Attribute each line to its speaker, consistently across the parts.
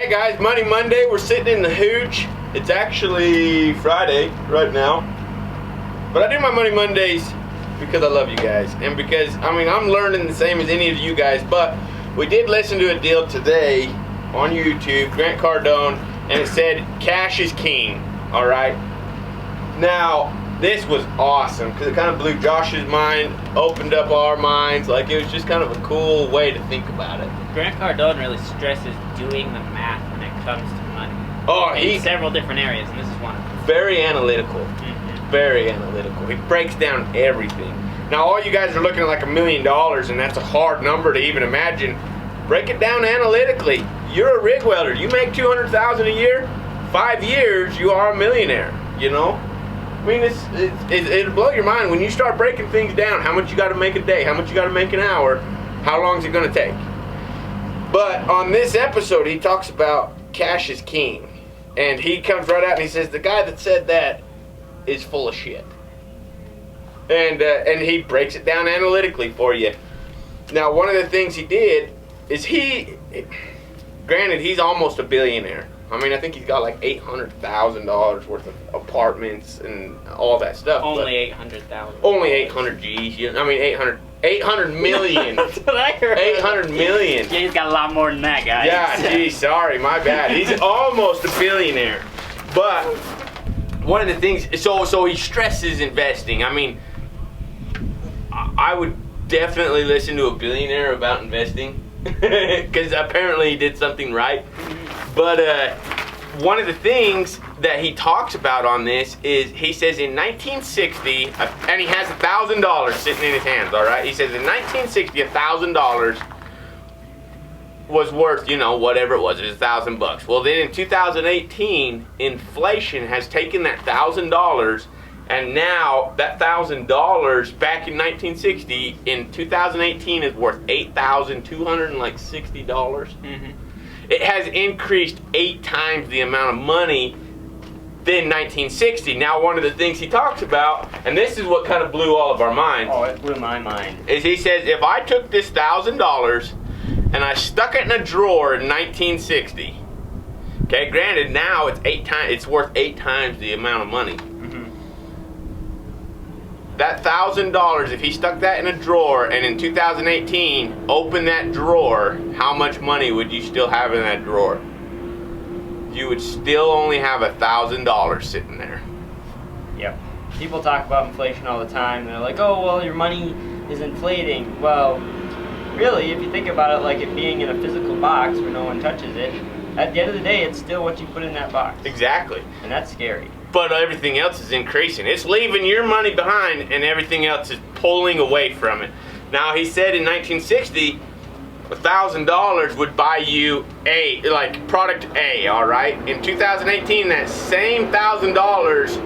Speaker 1: Hey guys, Money Monday. We're sitting in the hooch. It's actually Friday right now. But I do my Money Mondays because I love you guys. And because, I'm learning the same as any of you guys. But we did listen to a deal today on YouTube, Grant Cardone, and it said, cash is king. Alright? Now, this was awesome because it kind of blew Josh's mind, opened up our minds. Like, it was just kind of a cool way to think about it.
Speaker 2: Grant Cardone really stresses doing the math when it comes to money.
Speaker 1: Oh,
Speaker 2: in several different areas, and this is one of them.
Speaker 1: Very analytical.
Speaker 2: Mm-hmm.
Speaker 1: Very analytical. He breaks down everything. Now, all you guys are looking at like $1 million, and that's a hard number to even imagine. Break it down analytically. You're a rig welder. You make $200,000 a year. 5 years, you are a millionaire. You know. I mean, it'll blow your mind when you start breaking things down. How much you got to make a day? How much you got to make an hour? How long is it going to take? But on this episode, he talks about cash is king. And he comes right out and he says, the guy that said that is full of shit. And he breaks it down analytically for you. Now, one of the things he did is granted, he's almost a billionaire. I think he's got like $800,000 worth of apartments and all that stuff.
Speaker 2: Only 800,000.
Speaker 1: Only 800 G's. 800 million.
Speaker 2: That's what I heard.
Speaker 1: 800 million.
Speaker 2: Yeah, he's got a lot more than that, guys.
Speaker 1: Yeah, geez, sorry, my bad. He's almost a billionaire. But one of the things, so he stresses investing. I would definitely listen to a billionaire about investing because apparently he did something right. But one of the things that he talks about on this is he says in 1960, and he has $1,000 sitting in his hands, all right? He says in 1960, $1,000 was worth, whatever it was $1,000. Well, then in 2018, inflation has taken that $1,000, and now that $1,000 back in 1960 in 2018 is worth $8,260. Mm-hmm. It has increased 8 times the amount of money than 1960. Now, one of the things he talks about, and this is what kind of blew all of our minds.
Speaker 2: Oh, it blew my mind.
Speaker 1: Is he says, if I took this $1,000 and I stuck it in a drawer in 1960, okay, granted now it's worth 8 times the amount of money. That $1,000, if he stuck that in a drawer and in 2018 opened that drawer, how much money would you still have in that drawer? You would still only have $1,000 sitting there.
Speaker 2: Yep. People talk about inflation all the time. They're like, oh, well, your money is inflating. Well, really, if you think about it like it being in a physical box where no one touches it, at the end of the day, it's still what you put in that box.
Speaker 1: Exactly.
Speaker 2: And that's scary.
Speaker 1: But everything else is increasing. It's leaving your money behind and everything else is pulling away from it. Now, he said in 1960, $1,000 would buy you product A, all right? In 2018, that same $1,000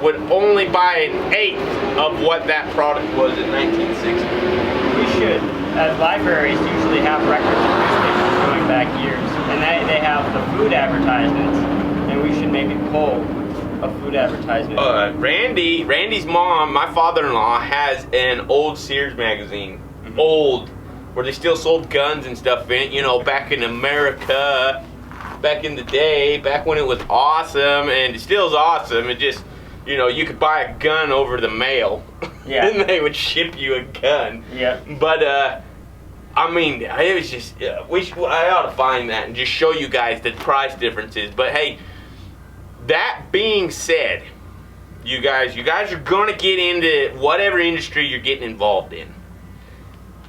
Speaker 1: would only buy an eighth of what that product was in 1960.
Speaker 2: We should. Libraries usually have records of newspapers going back years. And they have the food advertisements. And we should maybe pull a food advertisement.
Speaker 1: Randy's mom, my father-in-law, has an old Sears magazine. Mm-hmm. Old, where they still sold guns and stuff in it, back in America, back in the day, back when it was awesome, and it still is awesome. It just, you could buy a gun over the mail.
Speaker 2: Yeah.
Speaker 1: And they would ship you a gun.
Speaker 2: Yeah.
Speaker 1: But, it was just, I ought to find that and just show you guys the price differences. But hey, that being said, you guys are going to get into whatever industry you're getting involved in.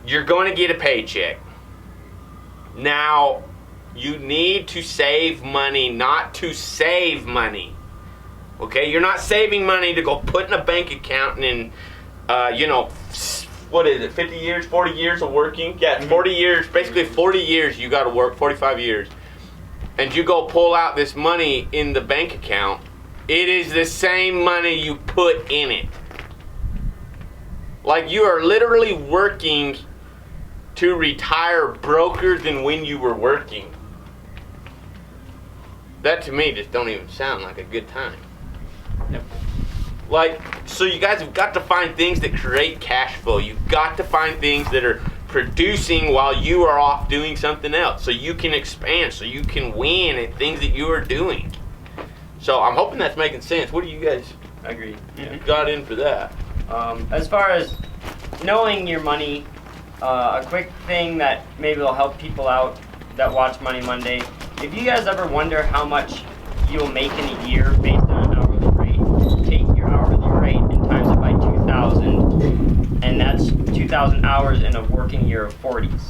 Speaker 1: You're going to get a paycheck. Now, you need to save money, not to save money. Okay? You're not saving money to go put in a bank account and in, what is it, 50 years, 40 years of working? Yeah, 40 years, basically 40 years you got to work, 45 years. And you go pull out this money in the bank account, it is the same money you put in it. Like, you are literally working to retire broker than when you were working. That to me just don't even sound like a good time.
Speaker 2: Yep.
Speaker 1: So you guys have got to find things that create cash flow. You've got to find things that are producing while you are off doing something else, so you can expand, so you can win at things that you are doing. So I'm hoping that's making sense. What do you guys
Speaker 2: Agreed. Yeah.
Speaker 1: got in for that?
Speaker 2: As far as knowing your money, a quick thing that maybe will help people out that watch Money Monday. If you guys ever wonder how much you'll make in a year based on an hourly rate, take your hourly rate and times it by 2,000, and that's 2,000 hours in a working year of 40s.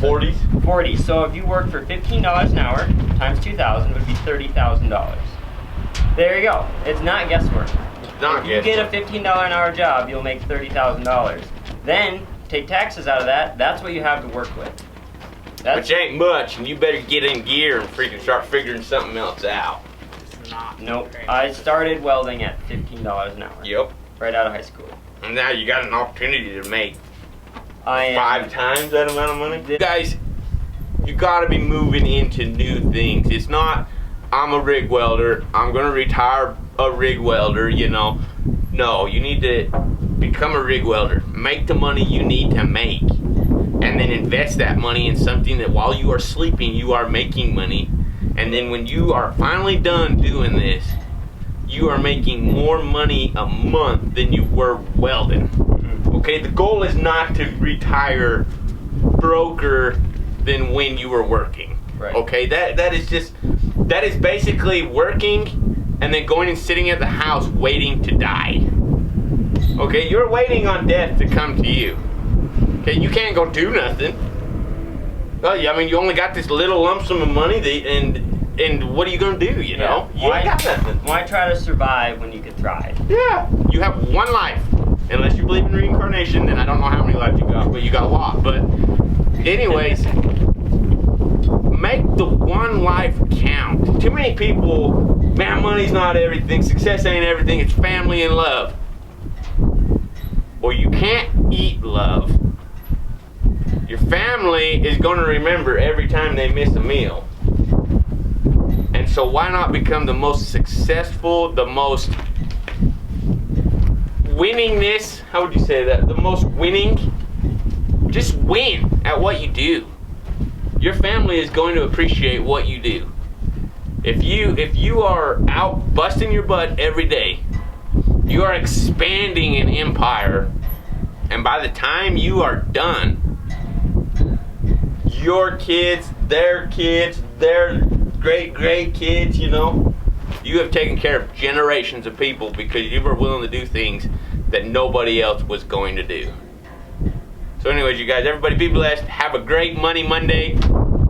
Speaker 1: 40s?
Speaker 2: 40. So if you work for $15 an hour times 2,000 would be $30,000. There you go. It's not guesswork.
Speaker 1: Not
Speaker 2: If you get a $15 an hour job, you'll make $30,000. Then take taxes out of that. That's what you have to work with.
Speaker 1: Which ain't much, and you better get in gear and freaking start figuring something else out.
Speaker 2: Nope. I started welding at $15 an hour.
Speaker 1: Yep.
Speaker 2: Right out of high school.
Speaker 1: And now you got an opportunity to make
Speaker 2: I am
Speaker 1: 5 times that amount of money. Guys, you gotta be moving into new things. It's not, I'm a rig welder, I'm gonna retire a rig welder, you know. No, you need to become a rig welder. Make the money you need to make. And then invest that money in something that while you are sleeping, you are making money. And then when you are finally done doing this, you are making more money a month than you were welding. Okay, the goal is not to retire broker than when you were working.
Speaker 2: Right.
Speaker 1: Okay, that is basically working and then going and sitting at the house waiting to die. Okay, you're waiting on death to come to you. Okay, you can't go do nothing. Well, yeah, I mean, you only got this little lump sum of money, and what are you gonna do? You know, you ain't got nothing.
Speaker 2: Why try to survive when you could thrive?
Speaker 1: Yeah, you have one life. Unless you believe in reincarnation, then I don't know how many lives you got, but you got a lot. But anyways, make the one life count. Too many people, man, money's not everything, success ain't everything, it's family and love. Well, you can't eat love. Your family is going to remember every time they miss a meal. And so why not become the most successful, the most winningness, how would you say that? The most winning? Just win at what you do. Your family is going to appreciate what you do. If you are out busting your butt every day, you are expanding an empire, and by the time you are done, your kids, their great kids, you know, you have taken care of generations of people because you were willing to do things that nobody else was going to do. So anyways, you guys, everybody be blessed. Have a great Money Monday.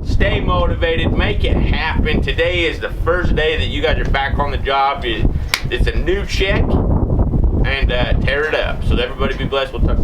Speaker 1: Stay motivated. Make it happen. Today is the first day that you guys are back on the job. It's a new check. And tear it up. So everybody be blessed. We'll talk